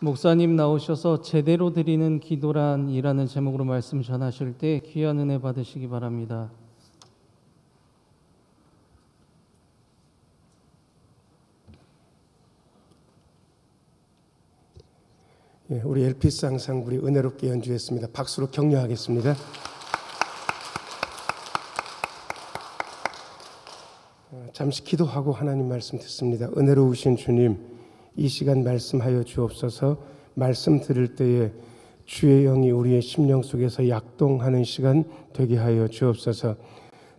목사님 나오셔서 제대로 드리는 기도란이라는 제목으로 말씀 전하실 때 귀한 은혜 받으시기 바랍니다. 우리 엘피스 앙상블이 은혜롭게 연주했습니다. 박수로 격려하겠습니다. 잠시 기도하고 하나님 말씀 듣습니다. 은혜로우신 주님, 이 시간 말씀하여 주옵소서. 말씀 들을 때에 주의 영이 우리의 심령 속에서 약동하는 시간 되게 하여 주옵소서.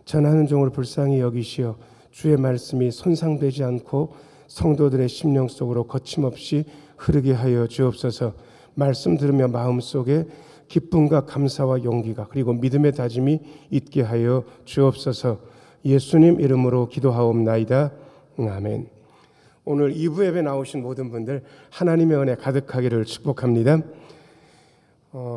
전하는 종을 불쌍히 여기시어 주의 말씀이 손상되지 않고 성도들의 심령 속으로 거침없이 흐르게 하여 주옵소서. 말씀 들으며 마음속에 기쁨과 감사와 용기가 그리고 믿음의 다짐이 있게 하여 주옵소서. 예수님 이름으로 기도하옵나이다. 아멘. 오늘 2부 예배 나오신 모든 분들 하나님의 은혜 가득하기를 축복합니다.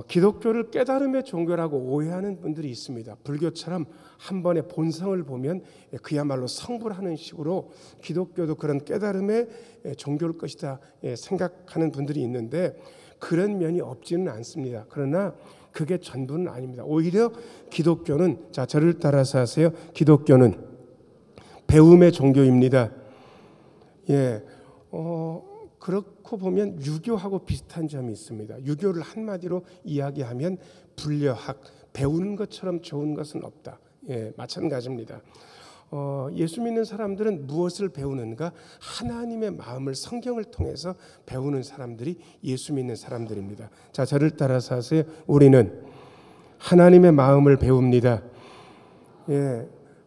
기독교를 깨달음의 종교라고 오해하는 분들이 있습니다. 불교처럼 한 번의 본성을 보면 그야말로 성불하는 식으로 기독교도 그런 깨달음의 종교일 것이다 생각하는 분들이 있는데 그런 면이 없지는 않습니다. 그러나 그게 전부는 아닙니다. 오히려 기독교는, 자, 저를 따라서 하세요. 기독교는 배움의 종교입니다. 그렇고 보면 유교하고 비슷한 점이 있습니다. 유교를 한마디로 이야기하면 불려학, 배우는 것처럼 좋은 것은 없다. 마찬가지입니다. 예수 믿는 사람들은 무엇을 배우는가? 하나님의 마음을 성경을 통해서 배우는 사람들이 예수 믿는 사람들입니다. 자, 저를 따라서 하세요. 우리는 하나님의 마음을 배웁니다.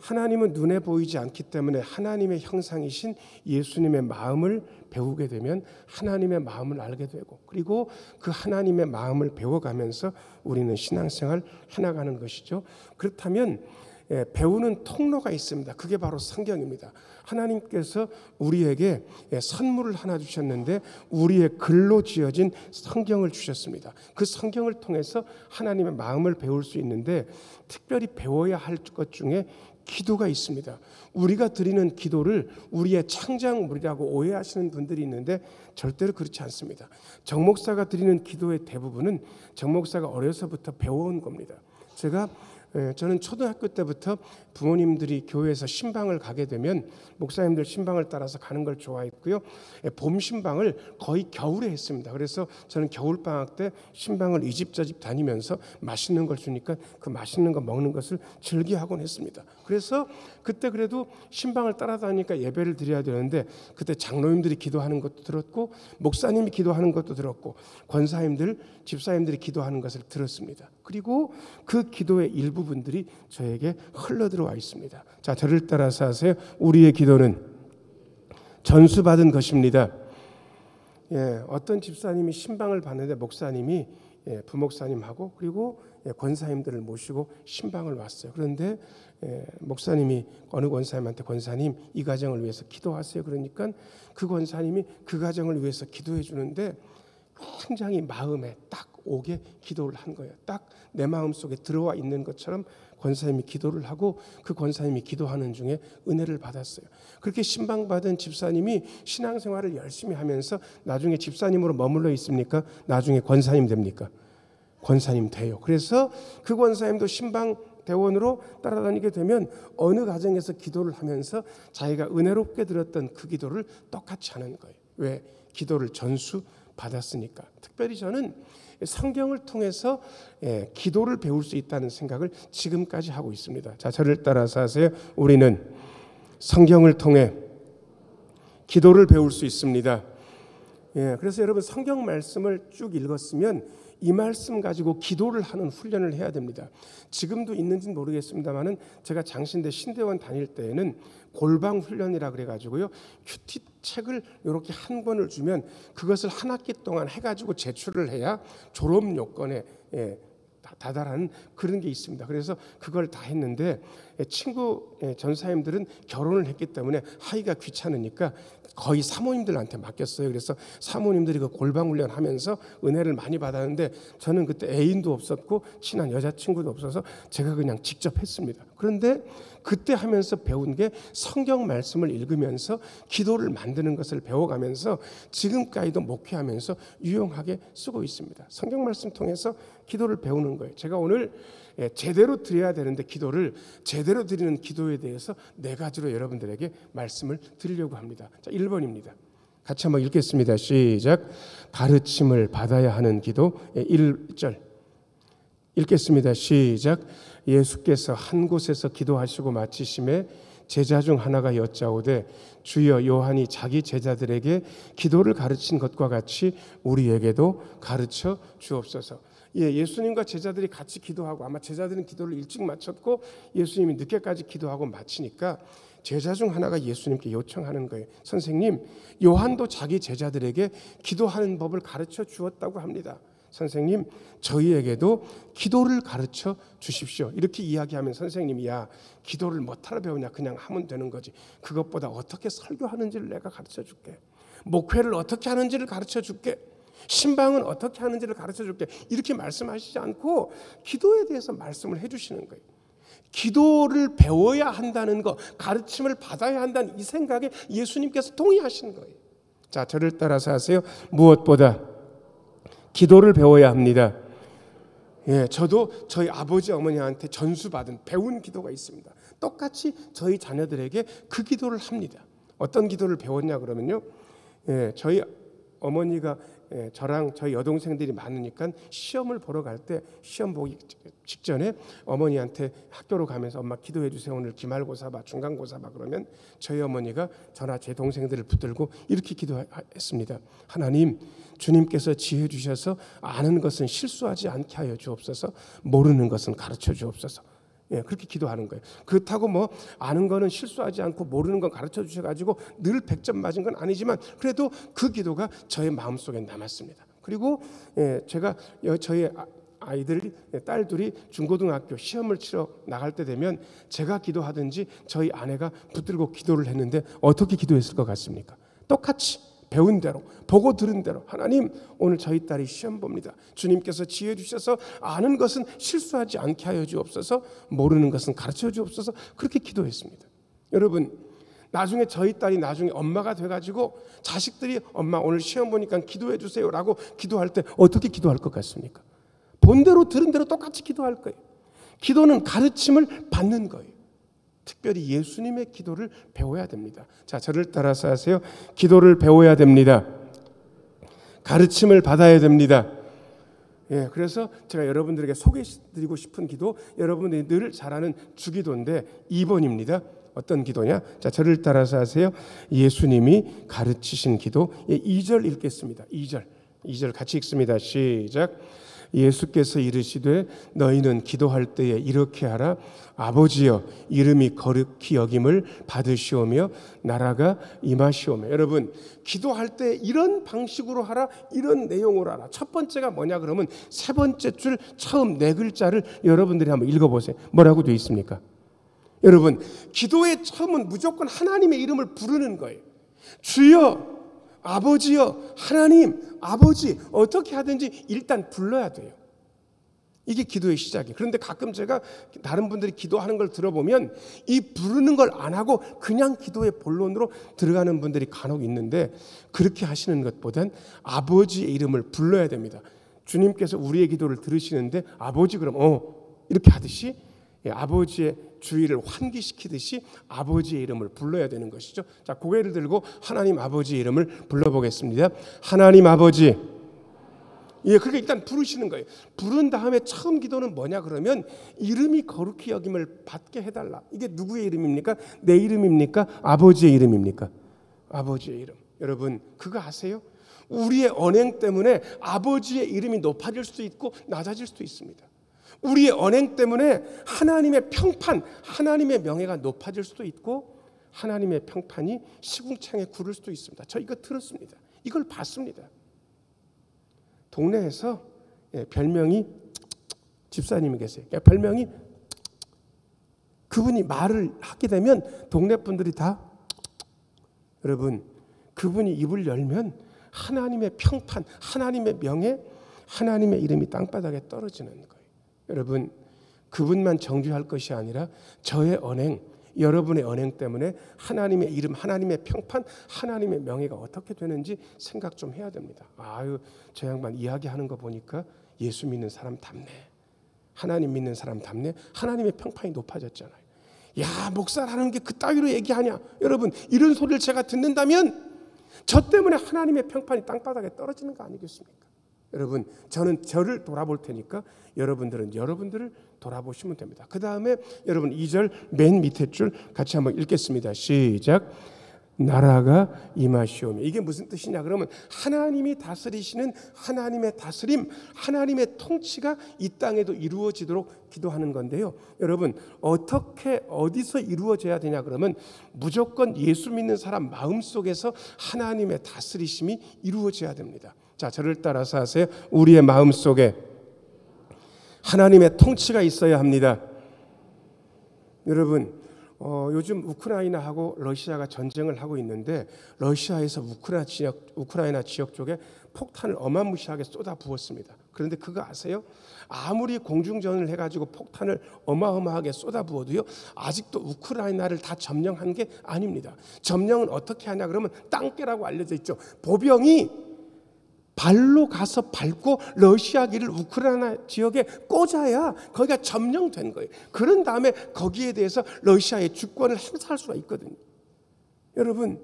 하나님은 눈에 보이지 않기 때문에 하나님의 형상이신 예수님의 마음을 배우게 되면 하나님의 마음을 알게 되고, 그리고 그 하나님의 마음을 배워가면서 우리는 신앙생활 해나가는 것이죠. 그렇다면 배우는 통로가 있습니다. 그게 바로 성경입니다. 하나님께서 우리에게 선물을 하나 주셨는데 우리의 글로 지어진 성경을 주셨습니다. 그 성경을 통해서 하나님의 마음을 배울 수 있는데 특별히 배워야 할 것 중에 기도가 있습니다. 우리가 드리는 기도를 우리의 창작물이라고 오해하시는 분들이 있는데 절대로 그렇지 않습니다. 정 목사가 드리는 기도의 대부분은 정 목사가 어려서부터 배워온 겁니다. 저는 초등학교 때부터 부모님들이 교회에서 신방을 가게 되면 목사님들 신방을 따라서 가는 걸 좋아했고요. 봄 신방을 거의 겨울에 했습니다. 그래서 저는 겨울방학 때 신방을 이 집 저 집 다니면서 맛있는 걸 주니까 그 맛있는 거 먹는 것을 즐겨하곤 했습니다. 그래서 그때 그래도 신방을 따라다니니까 예배를 드려야 되는데 그때 장로님들이 기도하는 것도 들었고 목사님이 기도하는 것도 들었고 권사님들, 집사님들이 기도하는 것을 들었습니다. 그리고 그 기도의 일부분들이 저에게 흘러들어와 있습니다. 자, 저를 따라서 하세요. 우리의 기도는 전수받은 것입니다. 어떤 집사님이 신방을 받는데 목사님이 부목사님하고 그리고 권사님들을 모시고 신방을 왔어요. 그런데 목사님이 어느 권사님한테 권사님 이 가정을 위해서 기도하세요. 그러니까 그 권사님이 그 가정을 위해서 기도해 주는데 굉장히 마음에 딱 오게 기도를 한 거예요. 딱 내 마음속에 들어와 있는 것처럼 권사님이 기도를 하고 그 권사님이 기도하는 중에 은혜를 받았어요. 그렇게 신방받은 집사님이 신앙생활을 열심히 하면서 나중에 집사님으로 머물러 있습니까? 나중에 권사님 됩니까? 권사님 돼요. 그래서 그 권사님도 신방 대원으로 따라다니게 되면 어느 가정에서 기도를 하면서 자기가 은혜롭게 들었던 그 기도를 똑같이 하는 거예요. 왜? 기도를 전수 받았으니까. 특별히 저는 성경을 통해서 기도를 배울 수 있다는 생각을 지금까지 하고 있습니다. 자, 저를 따라서 하세요. 우리는 성경을 통해 기도를 배울 수 있습니다. 그래서 여러분 성경 말씀을 쭉 읽었으면 이 말씀 가지고 기도를 하는 훈련을 해야 됩니다. 지금도 있는지는 모르겠습니다만은 제가 장신대 신대원 다닐 때에는 골방 훈련이라 그래가지고요 큐티 책을 이렇게 한 권을 주면 그것을 한 학기 동안 해가지고 제출을 해야 졸업 요건에 다다라는 그런 게 있습니다. 그래서 그걸 다 했는데 친구 전사님들은 결혼을 했기 때문에 하기가 귀찮으니까 거의 사모님들한테 맡겼어요. 그래서 사모님들이 그 골방 훈련하면서 은혜를 많이 받았는데 저는 그때 애인도 없었고 친한 여자친구도 없어서 제가 그냥 직접 했습니다. 그런데 그때 하면서 배운 게 성경 말씀을 읽으면서 기도를 만드는 것을 배워가면서 지금까지도 목회하면서 유용하게 쓰고 있습니다. 성경 말씀 통해서 기도를 배우는 거예요. 제가 오늘 제대로 드려야 되는데 기도를 제대로 드리는 기도에 대해서 4가지로 여러분들에게 말씀을 드리려고 합니다. 자, 1번입니다. 같이 한번 읽겠습니다. 시작. 가르침을 받아야 하는 기도. 1절 읽겠습니다. 시작. 예수께서 한 곳에서 기도하시고 마치심에 제자 중 하나가 여짜오되 주여 요한이 자기 제자들에게 기도를 가르친 것과 같이 우리에게도 가르쳐 주옵소서. 예수님과 제자들이 같이 기도하고 아마 제자들은 기도를 일찍 마쳤고 예수님이 늦게까지 기도하고 마치니까 제자 중 하나가 예수님께 요청하는 거예요. 선생님, 요한도 자기 제자들에게 기도하는 법을 가르쳐 주었다고 합니다. 선생님, 저희에게도 기도를 가르쳐 주십시오. 이렇게 이야기하면 선생님이 야, 기도를 뭐하러 배우냐, 그냥 하면 되는 거지. 그것보다 어떻게 설교하는지를 내가 가르쳐 줄게. 목회를 어떻게 하는지를 가르쳐 줄게. 신방은 어떻게 하는지를 가르쳐 줄게. 이렇게 말씀하시지 않고 기도에 대해서 말씀을 해주시는 거예요. 기도를 배워야 한다는 것, 가르침을 받아야 한다는 이 생각에 예수님께서 동의하시는 거예요. 자, 저를 따라서 하세요. 무엇보다 기도를 배워야 합니다. 저도 저희 아버지 어머니한테 전수받은 배운 기도가 있습니다. 똑같이 저희 자녀들에게 그 기도를 합니다. 어떤 기도를 배웠냐 그러면요, 저희 어머니가 저랑 저희 여동생들이 많으니까 시험을 보러 갈 때 시험 보기 직전에 어머니한테 학교로 가면서 엄마 기도해 주세요. 오늘 기말고사 봐, 중간고사 봐. 그러면 저희 어머니가 저나 제 동생들을 붙들고 이렇게 기도했습니다. 하나님, 주님께서 지혜 주셔서 아는 것은 실수하지 않게 하여 주옵소서. 모르는 것은 가르쳐 주옵소서. 그렇게 기도하는 거예요. 그렇다고 뭐 아는 거는 실수하지 않고 모르는 건 가르쳐 주셔가지고 늘 100점 맞은 건 아니지만 그래도 그 기도가 저의 마음속에 남았습니다. 그리고 제가 저희 아이들 딸 둘이 중고등학교 시험을 치러 나갈 때 되면 제가 기도하든지 저희 아내가 붙들고 기도를 했는데 어떻게 기도했을 것 같습니까? 똑같이 배운 대로 보고 들은 대로 하나님, 오늘 저희 딸이 시험 봅니다. 주님께서 지혜 주셔서 아는 것은 실수하지 않게 하여 주옵소서. 모르는 것은 가르쳐 주옵소서. 그렇게 기도했습니다. 여러분, 나중에 저희 딸이 나중에 엄마가 돼가지고 자식들이 엄마 오늘 시험 보니까 기도해 주세요라고 기도할 때 어떻게 기도할 것 같습니까? 본 대로 들은 대로 똑같이 기도할 거예요. 기도는 가르침을 받는 거예요. 특별히 예수님의 기도를 배워야 됩니다. 자, 저를 따라서 하세요. 기도를 배워야 됩니다. 가르침을 받아야 됩니다. 그래서 제가 여러분들에게 소개해드리고 싶은 기도, 여러분들이 늘 잘 아는 주기도인데 2번입니다. 어떤 기도냐? 자, 저를 따라서 하세요. 예수님이 가르치신 기도. 2절 읽겠습니다. 2절 같이 읽습니다. 시작. 예수께서 이르시되 너희는 기도할 때에 이렇게 하라. 아버지여, 이름이 거룩히 여김을 받으시오며 나라가 임하시오며. 여러분, 기도할 때 이런 방식으로 하라, 이런 내용으로 하라. 첫 번째가 뭐냐 그러면 3번째 줄 처음 4글자를 여러분들이 한번 읽어보세요. 뭐라고 되어 있습니까? 여러분, 기도의 처음은 무조건 하나님의 이름을 부르는 거예요. 주여, 아버지여, 하나님, 아버지, 어떻게 하든지 일단 불러야 돼요. 이게 기도의 시작이에요. 그런데 가끔 제가 다른 분들이 기도하는 걸 들어보면 이 부르는 걸 안 하고 그냥 기도의 본론으로 들어가는 분들이 간혹 있는데, 그렇게 하시는 것보단 아버지의 이름을 불러야 됩니다. 주님께서 우리의 기도를 들으시는데 아버지 그럼 이렇게 하듯이 아버지의 주의를 환기시키듯이 아버지의 이름을 불러야 되는 것이죠. 자, 고개를 들고 하나님 아버지의 이름을 불러보겠습니다. 하나님 아버지. 그렇게 일단 부르시는 거예요. 부른 다음에 처음 기도는 뭐냐 그러면 이름이 거룩히 여김을 받게 해달라. 이게 누구의 이름입니까? 내 이름입니까? 아버지의 이름입니까? 아버지의 이름. 여러분, 그거 아세요? 우리의 언행 때문에 아버지의 이름이 높아질 수도 있고 낮아질 수도 있습니다. 우리의 언행 때문에 하나님의 평판, 하나님의 명예가 높아질 수도 있고 하나님의 평판이 시궁창에 구를 수도 있습니다. 저 이거 들었습니다. 이걸 봤습니다. 동네에서 별명이 집사님이 계세요. 별명이 그분이 말을 하게 되면 동네 분들이 다 여러분, 그분이 입을 열면 하나님의 평판, 하나님의 명예, 하나님의 이름이 땅바닥에 떨어지는 거예요. 여러분, 그분만 정죄할 것이 아니라 저의 언행, 여러분의 언행 때문에 하나님의 이름, 하나님의 평판, 하나님의 명예가 어떻게 되는지 생각 좀 해야 됩니다. 아유, 저 양반 이야기하는 거 보니까 예수 믿는 사람답네. 하나님 믿는 사람답네. 하나님의 평판이 높아졌잖아요. 야, 목사라는 게 그따위로 얘기하냐. 여러분, 이런 소리를 제가 듣는다면 저 때문에 하나님의 평판이 땅바닥에 떨어지는 거 아니겠습니까? 여러분, 저는 저를 돌아볼 테니까 여러분들은 여러분들을 돌아보시면 됩니다. 그 다음에 여러분 2절 맨 밑에 줄 같이 한번 읽겠습니다. 시작. 나라가 임하시오며. 이게 무슨 뜻이냐 그러면 하나님이 다스리시는 하나님의 다스림, 하나님의 통치가 이 땅에도 이루어지도록 기도하는 건데요. 여러분, 어떻게 어디서 이루어져야 되냐 그러면 무조건 예수 믿는 사람 마음속에서 하나님의 다스리심이 이루어져야 됩니다. 자, 저를 따라서 하세요. 우리의 마음속에 하나님의 통치가 있어야 합니다. 여러분, 요즘 우크라이나하고 러시아가 전쟁을 하고 있는데 러시아에서 우크라이나 지역 쪽에 폭탄을 어마무시하게 쏟아 부었습니다. 그런데 그거 아세요? 아무리 공중전을 해가지고 폭탄을 어마어마하게 쏟아 부어도요, 아직도 우크라이나를 다 점령한 게 아닙니다. 점령은 어떻게 하냐 그러면 땅깨라고 알려져 있죠. 보병이 발로 가서 밟고 러시아기를 우크라이나 지역에 꽂아야 거기가 점령된 거예요. 그런 다음에 거기에 대해서 러시아의 주권을 행사할 수가 있거든요. 여러분,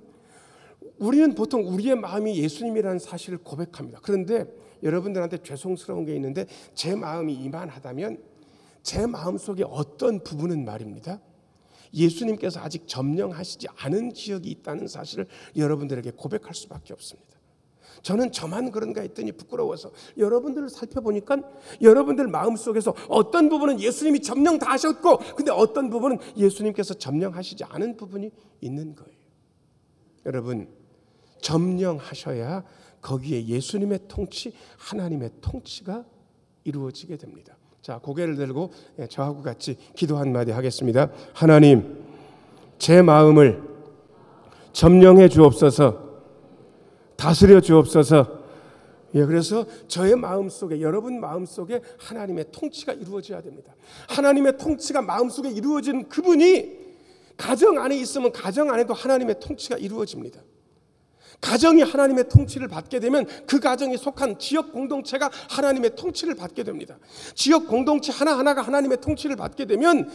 우리는 보통 우리의 마음이 예수님이라는 사실을 고백합니다. 그런데 여러분들한테 죄송스러운 게 있는데 제 마음이 이만하다면 제 마음속에 어떤 부분은 말입니다. 예수님께서 아직 점령하시지 않은 지역이 있다는 사실을 여러분들에게 고백할 수밖에 없습니다. 저는 저만 그런가 했더니 부끄러워서 여러분들을 살펴보니까 여러분들 마음속에서 어떤 부분은 예수님이 점령 다 하셨고 근데 어떤 부분은 예수님께서 점령하시지 않은 부분이 있는 거예요. 여러분, 점령하셔야 거기에 예수님의 통치, 하나님의 통치가 이루어지게 됩니다. 자, 고개를 들고 저하고 같이 기도 한마디 하겠습니다. 하나님, 제 마음을 점령해 주옵소서. 다스려 주옵소서. 그래서 저의 마음속에, 여러분 마음속에 하나님의 통치가 이루어져야 됩니다. 하나님의 통치가 마음속에 이루어지는 그분이 가정 안에 있으면 가정 안에도 하나님의 통치가 이루어집니다. 가정이 하나님의 통치를 받게 되면 그 가정에 속한 지역 공동체가 하나님의 통치를 받게 됩니다. 지역 공동체 하나하나가 하나님의 통치를 받게 되면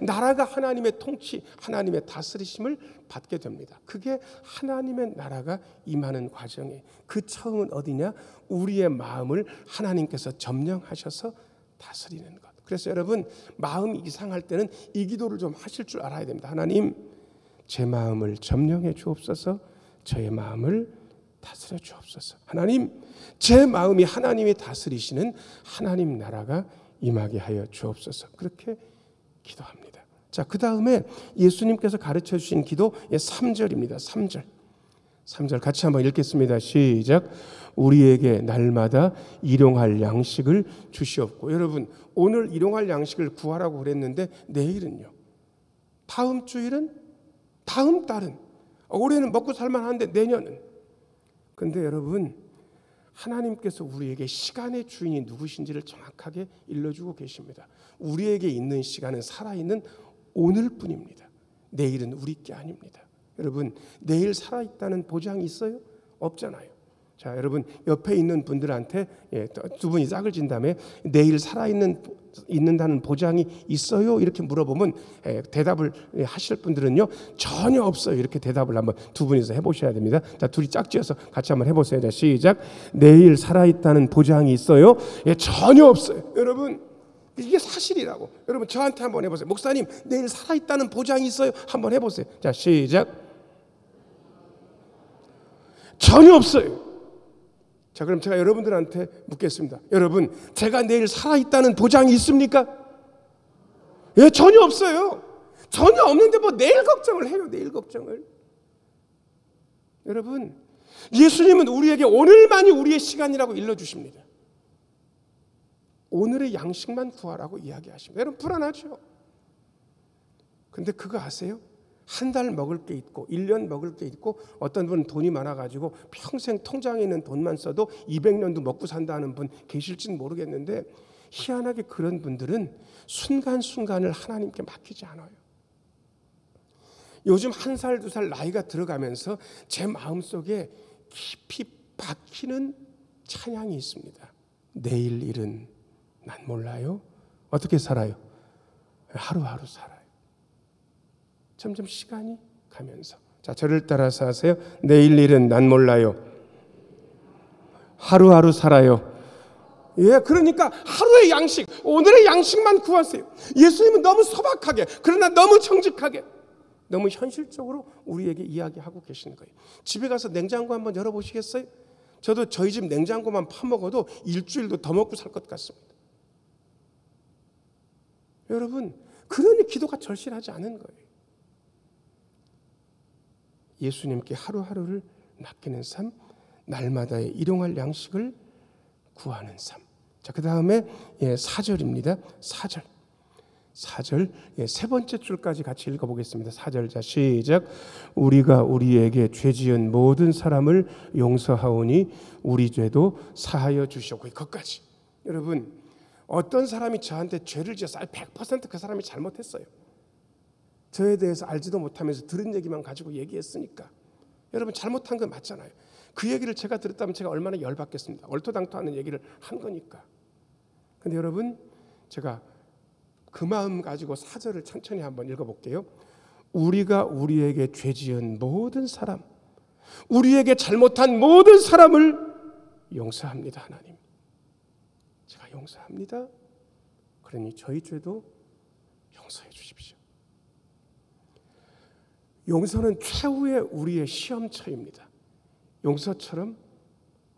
나라가 하나님의 통치, 하나님의 다스리심을 받게 됩니다. 그게 하나님의 나라가 임하는 과정이에요. 그 처음은 어디냐? 우리의 마음을 하나님께서 점령하셔서 다스리는 것. 그래서 여러분, 마음이 이상할 때는 이 기도를 좀 하실 줄 알아야 됩니다. 하나님, 제 마음을 점령해 주옵소서. 저의 마음을 다스려 주옵소서. 하나님, 제 마음이 하나님이 다스리시는 하나님 나라가 임하게 하여 주옵소서. 그렇게 기도합니다. 자, 그 다음에 예수님께서 가르쳐 주신 기도 3절입니다. 3절 같이 한번 읽겠습니다. 시작. 우리에게 날마다 일용할 양식을 주시옵고. 여러분, 오늘 일용할 양식을 구하라고 그랬는데 내일은요? 다음 주일은? 다음 달은? 올해는 먹고 살만한데 내년은? 근데 여러분, 하나님께서 우리에게 시간의 주인이 누구신지를 정확하게 일러주고 계십니다. 우리에게 있는 시간은 살아있는 오늘뿐입니다. 내일은 우리 게 아닙니다. 여러분, 내일 살아있다는 보장이 있어요? 없잖아요. 자, 여러분, 옆에 있는 분들한테 두 분이 짝을 진 다음에 내일 살아있는다는 보장이 있어요? 이렇게 물어보면 대답을 하실 분들은요, 전혀 없어요. 이렇게 대답을 한번 두 분이서 해보셔야 됩니다. 자, 둘이 짝지어서 같이 한번 해보세요. 자, 시작. 내일 살아있다는 보장이 있어요? 전혀 없어요. 여러분, 이게 사실이라고. 여러분, 저한테 한번 해보세요. 목사님, 내일 살아있다는 보장이 있어요? 한번 해보세요. 자, 시작. 전혀 없어요. 자, 그럼 제가 여러분들한테 묻겠습니다. 여러분, 제가 내일 살아있다는 보장이 있습니까? 전혀 없어요. 전혀 없는데 뭐 내일 걱정을 해요. 내일 걱정을. 여러분, 예수님은 우리에게 오늘만이 우리의 시간이라고 일러주십니다. 오늘의 양식만 구하라고 이야기하십니다. 여러분, 불안하죠? 근데 그거 아세요? 한 달 먹을 게 있고 1년 먹을 게 있고 어떤 분은 돈이 많아가지고 평생 통장에 있는 돈만 써도 200년도 먹고 산다는 분 계실지는 모르겠는데 희한하게 그런 분들은 순간순간을 하나님께 맡기지 않아요. 요즘 1살, 2살 나이가 들어가면서 제 마음속에 깊이 박히는 찬양이 있습니다. 내일 일은 난 몰라요. 어떻게 살아요? 하루하루 살아요. 점점 시간이 가면서. 자, 저를 따라서 하세요. 내일 일은 난 몰라요. 하루하루 살아요. 예, 그러니까 하루의 양식, 오늘의 양식만 구하세요. 예수님은 너무 소박하게, 그러나 너무 정직하게, 너무 현실적으로 우리에게 이야기하고 계시는 거예요. 집에 가서 냉장고 한번 열어보시겠어요? 저도 저희 집 냉장고만 파먹어도 일주일도 더 먹고 살 것 같습니다. 여러분, 그러니 기도가 절실하지 않은 거예요. 예수님께 하루하루를 맡기는 삶, 날마다의 일용할 양식을 구하는 삶. 자, 그 다음에 4절입니다. 4절. 4절 세 번째 줄까지 같이 읽어보겠습니다. 4절 자 시작. 우리가 우리에게 죄지은 모든 사람을 용서하오니 우리 죄도 사하여 주시옵고. 이것까지. 여러분, 어떤 사람이 저한테 죄를 지었어요. 100% 그 사람이 잘못했어요. 저에 대해서 알지도 못하면서 들은 얘기만 가지고 얘기했으니까. 여러분, 잘못한 건 맞잖아요. 그 얘기를 제가 들었다면 제가 얼마나 열받겠습니다. 얼토당토하는 얘기를 한 거니까. 근데 여러분, 제가 그 마음 가지고 4절을 천천히 한번 읽어볼게요. 우리가 우리에게 죄 지은 모든 사람, 우리에게 잘못한 모든 사람을 용서합니다. 하나님, 제가 용서합니다. 그러니 저희 죄도 용서해 주십시오. 용서는 최후의 우리의 시험처입니다. 용서처럼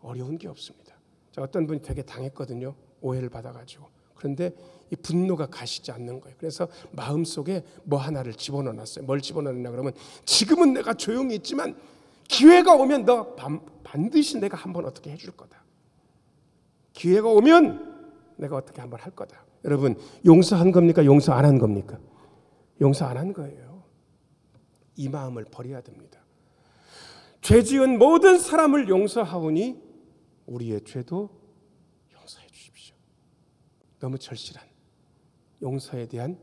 어려운 게 없습니다. 자, 어떤 분이 되게 당했거든요. 오해를 받아가지고. 그런데 이 분노가 가시지 않는 거예요. 그래서 마음속에 뭐 하나를 집어넣어놨어요. 뭘 집어넣었냐 그러면, 지금은 내가 조용히 있지만 기회가 오면 너 반드시 내가 한번 어떻게 해줄 거다. 기회가 오면 내가 어떻게 한번 할 거다. 여러분, 용서한 겁니까? 용서 안 한 겁니까? 용서 안 한 거예요. 이 마음을 버려야 됩니다. 죄 지은 모든 사람을 용서하오니 우리의 죄도 용서해 주십시오. 너무 절실한 용서에 대한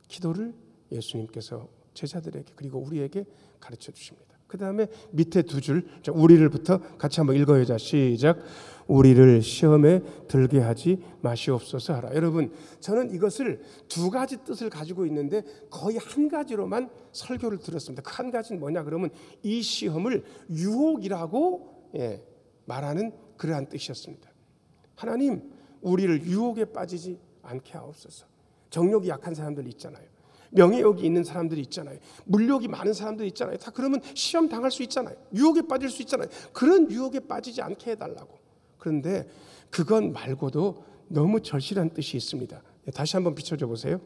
기도를 예수님께서 제자들에게 그리고 우리에게 가르쳐 주십니다. 그 다음에 밑에 두 줄, 우리를부터 같이 한번 읽어요. 자, 시작. 우리를 시험에 들게 하지 마시옵소서 하라. 여러분, 저는 이것을 두 가지 뜻을 가지고 있는데 거의 한 가지로만 설교를 들었습니다. 그 한 가지는 뭐냐 그러면, 이 시험을 유혹이라고 말하는 그러한 뜻이었습니다. 하나님, 우리를 유혹에 빠지지 않게 하옵소서. 정욕이 약한 사람들 있잖아요. 명예욕이 있는 사람들이 있잖아요. 물욕이 많은 사람들이 있잖아요. 다 그러면 시험 당할 수 있잖아요. 유혹에 빠질 수 있잖아요. 그런 유혹에 빠지지 않게 해달라고. 그런데 그건 말고도 너무 절실한 뜻이 있습니다. 다시 한번 비춰줘 보세요.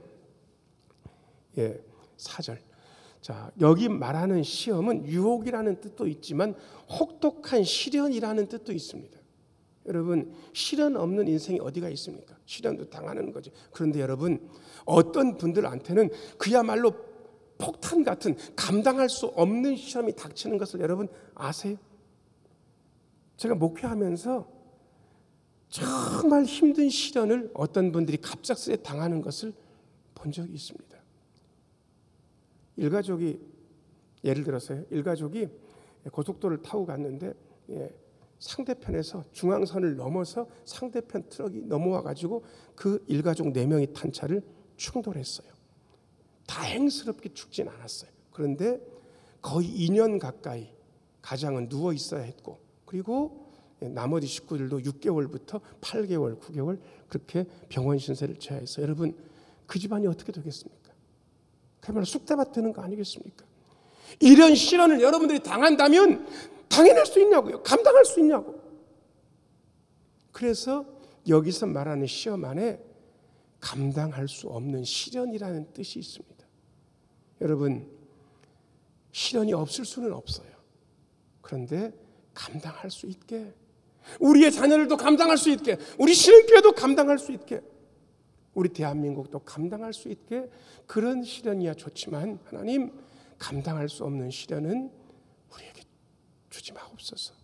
4절. 자, 여기 말하는 시험은 유혹이라는 뜻도 있지만 혹독한 시련이라는 뜻도 있습니다. 여러분, 시련 없는 인생이 어디가 있습니까? 시련도 당하는 거지. 그런데 여러분, 어떤 분들한테는 그야말로 폭탄 같은 감당할 수 없는 시험이 닥치는 것을 여러분 아세요? 제가 목회하면서 정말 힘든 시련을 어떤 분들이 갑작스레 당하는 것을 본 적이 있습니다. 일가족이, 예를 들어서요, 일가족이 고속도로를 타고 갔는데 상대편에서 중앙선을 넘어서 상대편 트럭이 넘어와 가지고 그 일가족 4명이 탄 차를 충돌했어요. 다행스럽게 죽진 않았어요. 그런데 거의 2년 가까이 가장은 누워 있어야 했고, 그리고 나머지 식구들도 6개월부터 8개월, 9개월 그렇게 병원 신세를 져야 했어요. 여러분, 그 집안이 어떻게 되겠습니까? 그야말로 쑥대밭 되는 거 아니겠습니까? 이런 시련을 여러분들이 당한다면 당해낼 수 있냐고요? 감당할 수 있냐고? 그래서 여기서 말하는 시험 안에 감당할 수 없는 시련이라는 뜻이 있습니다. 여러분, 시련이 없을 수는 없어요. 그런데 감당할 수 있게, 우리의 자녀들도 감당할 수 있게, 우리 신흥교회도 감당할 수 있게, 우리 대한민국도 감당할 수 있게, 그런 시련이야 좋지만 하나님, 감당할 수 없는 시련은 우리에게 주지 마옵소서.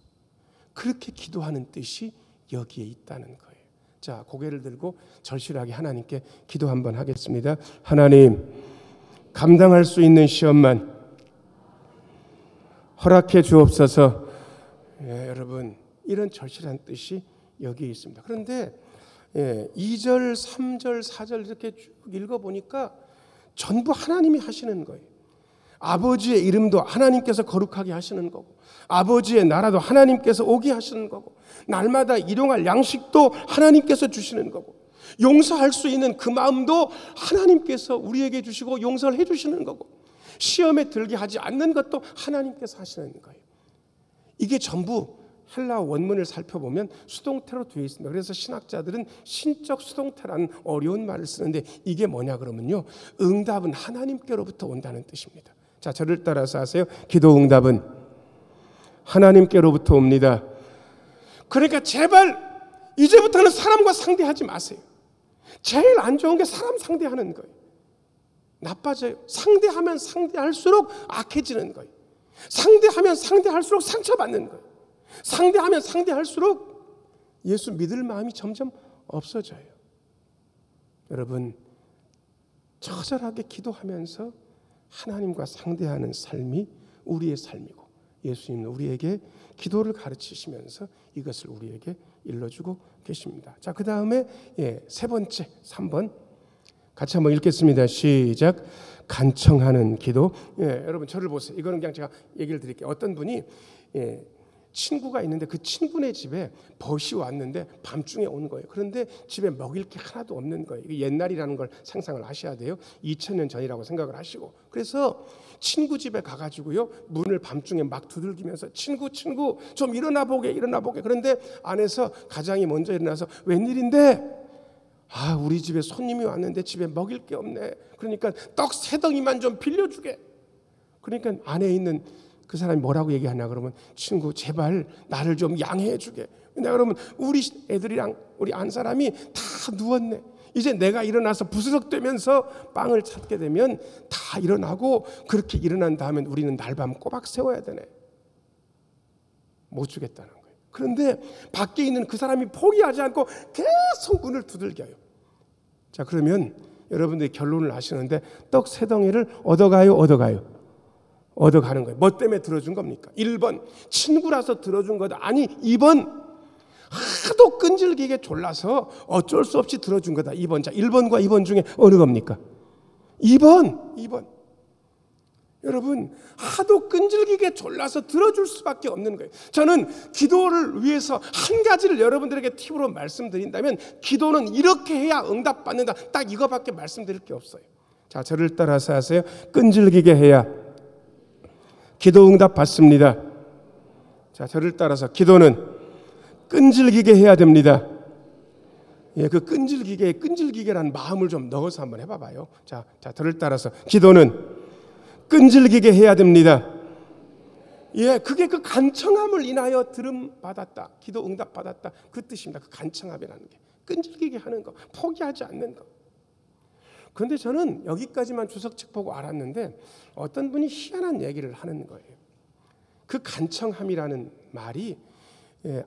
그렇게 기도하는 뜻이 여기에 있다는 거예요. 자, 고개를 들고 절실하게 하나님께 기도 한번 하겠습니다. 하나님, 감당할 수 있는 시험만 허락해 주옵소서. 여러분, 이런 절실한 뜻이 여기에 있습니다. 그런데 2절, 3절, 4절 이렇게 쭉 읽어보니까 전부 하나님이 하시는 거예요. 아버지의 이름도 하나님께서 거룩하게 하시는 거고, 아버지의 나라도 하나님께서 오게 하시는 거고, 날마다 일용할 양식도 하나님께서 주시는 거고, 용서할 수 있는 그 마음도 하나님께서 우리에게 주시고 용서를 해주시는 거고, 시험에 들게 하지 않는 것도 하나님께서 하시는 거예요. 이게 전부 헬라 원문을 살펴보면 수동태로 되어 있습니다. 그래서 신학자들은 신적 수동태라는 어려운 말을 쓰는데, 이게 뭐냐 그러면요, 응답은 하나님께로부터 온다는 뜻입니다. 자, 저를 따라서 하세요. 기도 응답은 하나님께로부터 옵니다. 그러니까 제발 이제부터는 사람과 상대하지 마세요. 제일 안 좋은 게 사람 상대하는 거예요. 나빠져요. 상대하면 상대할수록 악해지는 거예요. 상대하면 상대할수록 상처받는 거예요. 상대하면 상대할수록 예수 믿을 마음이 점점 없어져요. 여러분, 처절하게 기도하면서 하나님과 상대하는 삶이 우리의 삶이고, 예수님은 우리에게 기도를 가르치시면서 이것을 우리에게 일러주고 계십니다. 자, 그 다음에 세 번째, 3번 같이 한번 읽겠습니다. 시작. 간청하는 기도. 여러분 저를 보세요. 이거는 그냥 제가 얘기를 드릴게요. 어떤 분이 친구가 있는데 그 친구네 집에 벗이 왔는데 밤중에 온 거예요. 그런데 집에 먹일 게 하나도 없는 거예요. 이게 옛날이라는 걸 상상을 하셔야 돼요. 2000년 전이라고 생각을 하시고, 그래서 친구 집에 가가지고요, 문을 밤중에 막 두들기면서 친구 좀 일어나 보게. 그런데 안에서 가장이 먼저 일어나서 웬일인데? 아, 우리 집에 손님이 왔는데 집에 먹일 게 없네. 그러니까 떡 3덩이만 좀 빌려주게. 그러니까 안에 있는 그 사람이 뭐라고 얘기하냐 그러면, 친구 제발 나를 좀 양해해 주게. 내가 그러면 우리 애들이랑 우리 안 사람이 다 누웠네. 이제 내가 일어나서 부스럭대면서 빵을 찾게 되면 다 일어나고, 그렇게 일어난 다음에 우리는 날밤 꼬박 세워야 되네. 못 주겠다는 거예요. 그런데 밖에 있는 그 사람이 포기하지 않고 계속 문을 두들겨요. 자, 그러면 여러분들이 결론을 아시는데, 떡 3덩이를 얻어가는 거예요. 뭐 때문에 들어준 겁니까? 1번 친구라서 들어준 거다. 아니, 2번 하도 끈질기게 졸라서 어쩔 수 없이 들어준 거다. 2번. 자, 1번과 2번 중에 어느 겁니까? 2번. 여러분, 하도 끈질기게 졸라서 들어줄 수밖에 없는 거예요. 저는 기도를 위해서 한 가지를 여러분들에게 팁으로 말씀드린다면, 기도는 이렇게 해야 응답받는다. 딱 이거밖에 말씀드릴 게 없어요. 자, 저를 따라서 하세요. 끈질기게 해야 기도 응답 받습니다. 자, 저를 따라서 기도는 끈질기게 해야 됩니다. 그 끈질기게라는 마음을 좀 넣어서 한번 해봐봐요. 자, 저를 따라서 기도는 끈질기게 해야 됩니다. 그게 그 간청함을 인하여 들음 받았다, 기도 응답 받았다, 그 뜻입니다. 그 간청함이라는 게 끈질기게 하는 거, 포기하지 않는 거. 그런데 저는 여기까지만 주석책 보고 알았는데, 어떤 분이 희한한 얘기를 하는 거예요. 그 간청함이라는 말이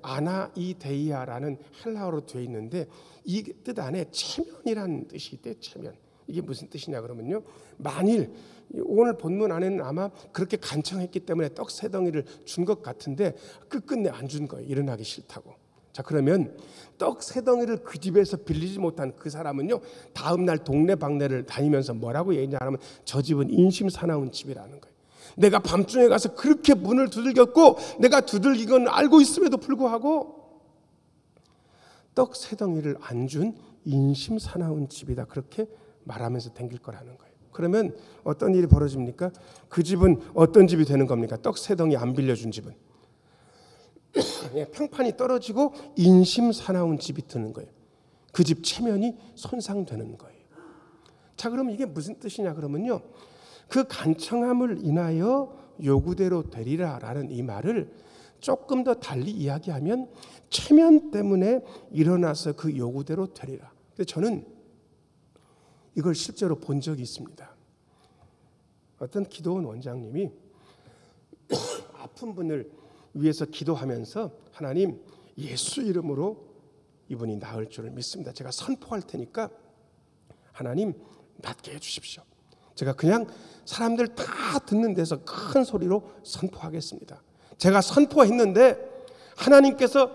아나이데이아라는 헬라어로 되어 있는데, 이 뜻 안에 체면이라는 뜻이 있대요. 체면. 이게 무슨 뜻이냐 그러면요, 만일 오늘 본문 안에는 아마 그렇게 간청했기 때문에 떡 3덩이를 준 것 같은데 끝끝내 안 준 거예요. 일어나기 싫다고. 자, 그러면 떡 3덩이를 그 집에서 빌리지 못한 그 사람은요, 다음 날 동네 방네를 다니면서 뭐라고 얘기하냐면, 저 집은 인심사나운 집이라는 거예요. 내가 밤중에 가서 그렇게 문을 두들겼고, 내가 두들긴 건 알고 있음에도 불구하고 떡 3덩이를 안 준 인심사나운 집이다, 그렇게 말하면서 댕길 거라는 거예요. 그러면 어떤 일이 벌어집니까? 그 집은 어떤 집이 되는 겁니까? 떡 3덩이 안 빌려준 집은 평판이 떨어지고 인심사나운 집이 드는 거예요. 그 집 체면이 손상되는 거예요. 자, 그럼 이게 무슨 뜻이냐 그러면요, 그 간청함을 인하여 요구대로 되리라라는 이 말을 조금 더 달리 이야기하면, 체면 때문에 일어나서 그 요구대로 되리라. 근데 저는 이걸 실제로 본 적이 있습니다. 어떤 기도원 원장님이 아픈 분을 위해서 기도하면서, 하나님, 예수 이름으로 이분이 나을 줄을 믿습니다. 제가 선포할 테니까 하나님 낫게 해주십시오. 제가 그냥 사람들 다 듣는 데서 큰 소리로 선포하겠습니다. 제가 선포했는데 하나님께서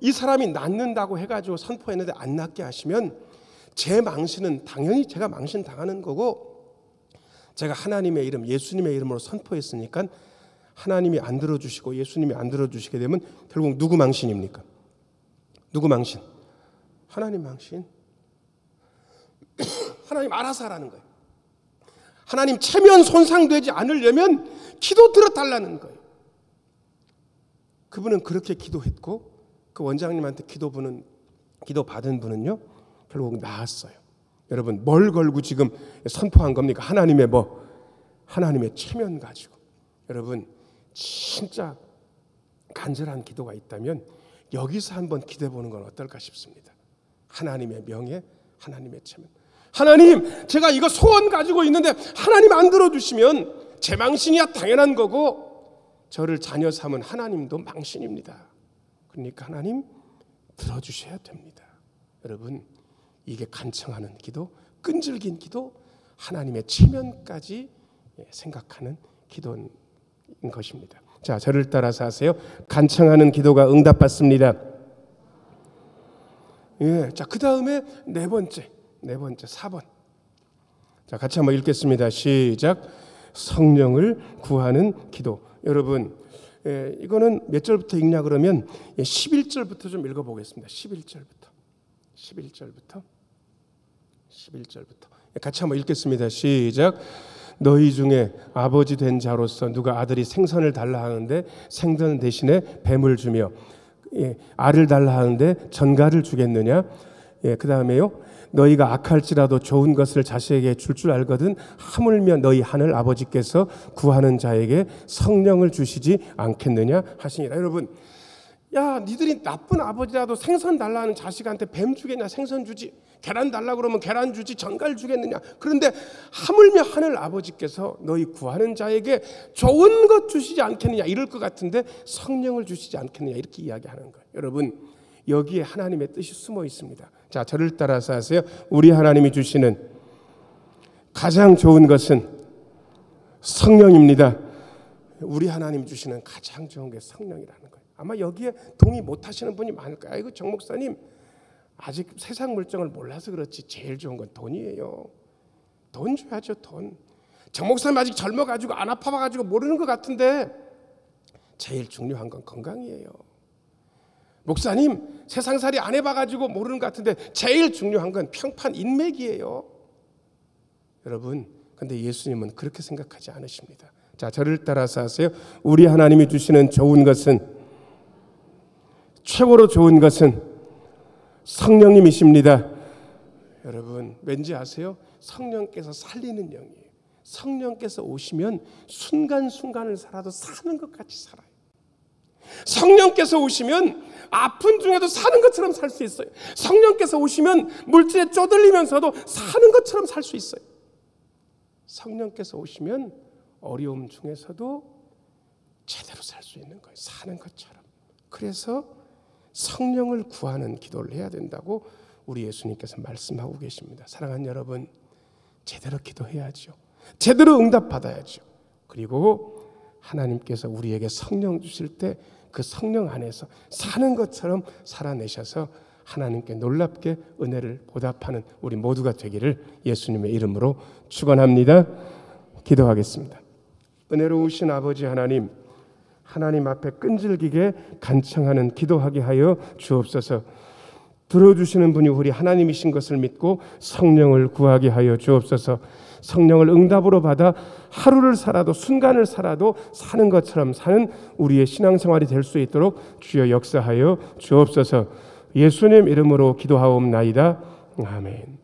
이 사람이 낫는다고 해가지고 선포했는데 안 낫게 하시면 제 망신은 당연히 제가 망신 당하는 거고, 제가 하나님의 이름, 예수님의 이름으로 선포했으니까 하나님이 안 들어주시고 예수님이 안 들어주시게 되면 결국 누구 망신입니까? 누구 망신? 하나님 망신. 하나님 알아서 하라는 거예요. 하나님 체면 손상되지 않으려면 기도 들어달라는 거예요. 그분은 그렇게 기도했고 그 원장님한테 기도 받은 분은요 결국 나았어요. 여러분 뭘 걸고 지금 선포한 겁니까? 하나님의 하나님의 체면 가지고. 여러분 진짜 간절한 기도가 있다면 여기서 한번 기도해 보는 건 어떨까 싶습니다. 하나님의 명예, 하나님의 체면. 하나님, 제가 이거 소원 가지고 있는데 하나님 안 들어주시면 제 망신이야 당연한 거고, 저를 자녀 삼은 하나님도 망신입니다. 그러니까 하나님 들어주셔야 됩니다. 여러분 이게 간청하는 기도, 끈질긴 기도, 하나님의 체면까지 생각하는 기도인 것입니다. 자, 저를 따라서 하세요. 간청하는 기도가 응답받습니다. 예, 자, 그 다음에 네 번째 4번. 자, 같이 한번 읽겠습니다. 시작. 성령을 구하는 기도. 여러분, 이거는 몇 절부터 읽냐 그러면 11절부터 좀 읽어보겠습니다. 11절부터 같이 한번 읽겠습니다. 시작. 너희 중에 아버지 된 자로서 누가 아들이 생선을 달라 하는데 생선 대신에 뱀을 주며 알을 달라 하는데 전갈을 주겠느냐? 그 다음에요. 너희가 악할지라도 좋은 것을 자식에게 줄 알거든 하물며 너희 하늘 아버지께서 구하는 자에게 성령을 주시지 않겠느냐 하시니라. 여러분, 야, 니들이 나쁜 아버지라도 생선 달라 하는 자식한테 뱀 주겠냐? 생선 주지. 계란 달라 그러면 계란 주지. 전갈 주겠느냐? 그런데 하물며 하늘 아버지께서 너희 구하는 자에게 좋은 것 주시지 않겠느냐 이럴 것 같은데 성령을 주시지 않겠느냐 이렇게 이야기하는 거예요. 여러분, 여기에 하나님의 뜻이 숨어 있습니다. 자, 저를 따라서 하세요. 우리 하나님이 주시는 가장 좋은 것은 성령입니다. 우리 하나님 주시는 가장 좋은 게 성령이라는 거예요. 아마 여기에 동의 못하시는 분이 많을 거예요. 아이고 정 목사님 아직 세상 물정을 몰라서 그렇지 제일 좋은 건 돈이에요. 돈 줘야죠. 돈. 정 목사님 아직 젊어가지고 안 아파봐가지고 모르는 것 같은데 제일 중요한 건 건강이에요. 목사님 세상살이 안 해봐가지고 모르는 것 같은데 제일 중요한 건 평판 인맥이에요. 여러분, 근데 예수님은 그렇게 생각하지 않으십니다. 자, 저를 따라서 하세요. 우리 하나님이 주시는 좋은 것은, 최고로 좋은 것은 성령님이십니다. 여러분 왠지 아세요? 성령께서 살리는 영이에요. 성령께서 오시면 순간순간을 살아도 사는 것 같이 살아요. 성령께서 오시면 아픈 중에도 사는 것처럼 살 수 있어요. 성령께서 오시면 물질에 쪼들리면서도 사는 것처럼 살 수 있어요. 성령께서 오시면 어려움 중에서도 제대로 살 수 있는 거예요. 사는 것처럼. 그래서 성령을 구하는 기도를 해야 된다고 우리 예수님께서 말씀하고 계십니다. 사랑하는 여러분, 제대로 기도해야죠. 제대로 응답받아야죠. 그리고 하나님께서 우리에게 성령 주실 때 그 성령 안에서 사는 것처럼 살아내셔서 하나님께 놀랍게 은혜를 보답하는 우리 모두가 되기를 예수님의 이름으로 축원합니다. 기도하겠습니다. 은혜로우신 아버지 하나님, 하나님 앞에 끈질기게 간청하는 기도하게 하여 주옵소서. 들어주시는 분이 우리 하나님이신 것을 믿고 성령을 구하게 하여 주옵소서. 성령을 응답으로 받아 하루를 살아도 순간을 살아도 사는 것처럼 사는 우리의 신앙생활이 될 수 있도록 주여 역사하여 주옵소서. 예수님 이름으로 기도하옵나이다. 아멘.